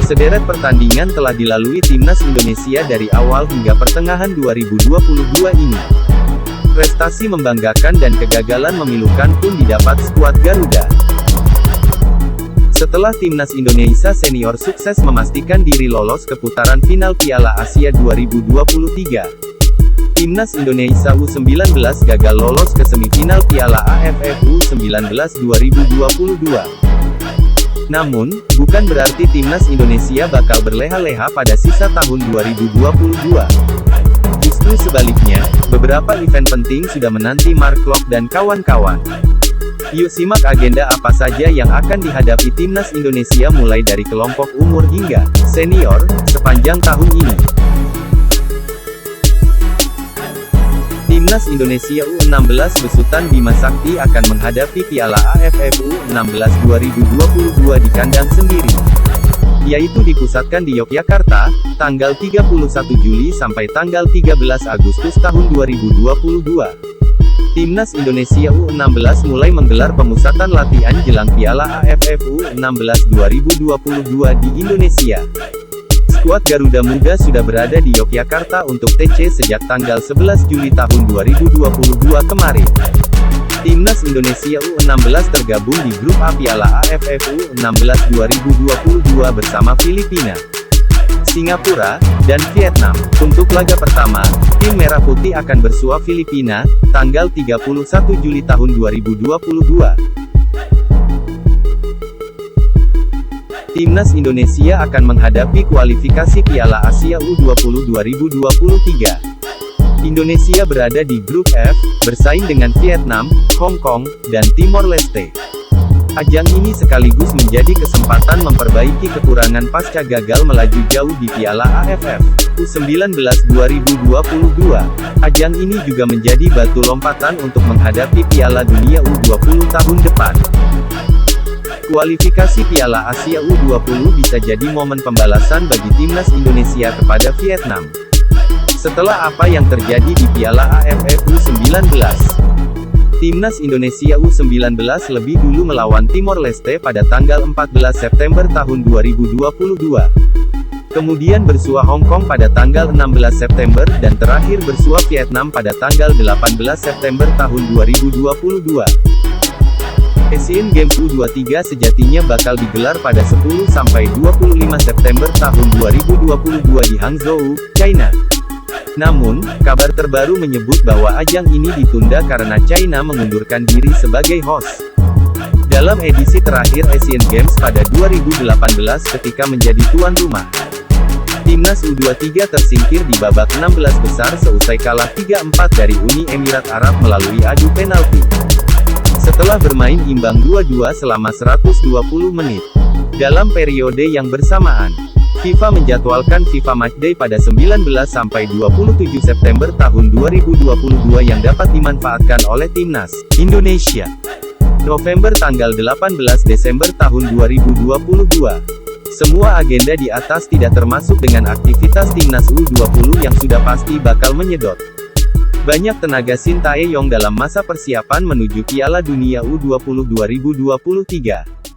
Sederet pertandingan telah dilalui timnas Indonesia dari awal hingga pertengahan 2022 ini. Prestasi membanggakan dan kegagalan memilukan pun didapat skuad Garuda. Setelah timnas Indonesia senior sukses memastikan diri lolos ke putaran final Piala Asia 2023, timnas Indonesia U19 gagal lolos ke semifinal Piala AFF U19 2022. Namun, bukan berarti timnas Indonesia bakal berleha-leha pada sisa tahun 2022. Justru sebaliknya, beberapa event penting sudah menanti Mark Klok dan kawan-kawan. Yuk simak agenda apa saja yang akan dihadapi timnas Indonesia mulai dari kelompok umur hingga senior sepanjang tahun ini. Timnas Indonesia U16 besutan Bima Sakti akan menghadapi Piala AFF U16 2022 di kandang sendiri, yaitu dipusatkan di Yogyakarta, tanggal 31 Juli sampai tanggal 13 Agustus tahun 2022. Timnas Indonesia U16 mulai menggelar pemusatan latihan jelang Piala AFF U16 2022 di Indonesia. Skuad Garuda Muda sudah berada di Yogyakarta untuk TC sejak tanggal 11 Juli tahun 2022 kemarin. Timnas Indonesia U16 tergabung di grup A Piala AFF U16 2022 bersama Filipina, Singapura, dan Vietnam. Untuk laga pertama, tim Merah Putih akan bersua Filipina, tanggal 31 Juli tahun 2022. Timnas Indonesia akan menghadapi kualifikasi Piala Asia U20 2023. Indonesia berada di grup F, bersaing dengan Vietnam, Hong Kong, dan Timor Leste. Ajang ini sekaligus menjadi kesempatan memperbaiki kekurangan pasca gagal melaju jauh di Piala AFF U19 2022. Ajang ini juga menjadi batu lompatan untuk menghadapi Piala Dunia U20 tahun depan. Kualifikasi Piala Asia U20 bisa jadi momen pembalasan bagi timnas Indonesia kepada Vietnam. Setelah apa yang terjadi di Piala AFF U19, timnas Indonesia U19 lebih dulu melawan Timor Leste pada tanggal 14 September tahun 2022. Kemudian bersua Hong Kong pada tanggal 16 September dan terakhir bersua Vietnam pada tanggal 18 September tahun 2022. Asian Games U23 sejatinya bakal digelar pada 10-25 September tahun 2022 di Hangzhou, China. Namun, kabar terbaru menyebut bahwa ajang ini ditunda karena China mengundurkan diri sebagai host. Dalam edisi terakhir Asian Games pada 2018 ketika menjadi tuan rumah, timnas U23 tersingkir di babak 16 besar seusai kalah 3-4 dari Uni Emirat Arab melalui adu penalti. Setelah bermain imbang 2-2 selama 120 menit. Dalam periode yang bersamaan, FIFA menjadwalkan FIFA Matchday pada 19-27 September tahun 2022 yang dapat dimanfaatkan oleh timnas Indonesia. November tanggal 18 Desember tahun 2022. Semua agenda di atas tidak termasuk dengan aktivitas timnas U20 yang sudah pasti bakal menyedot banyak tenaga Sintayong dalam masa persiapan menuju Piala Dunia U20 2023.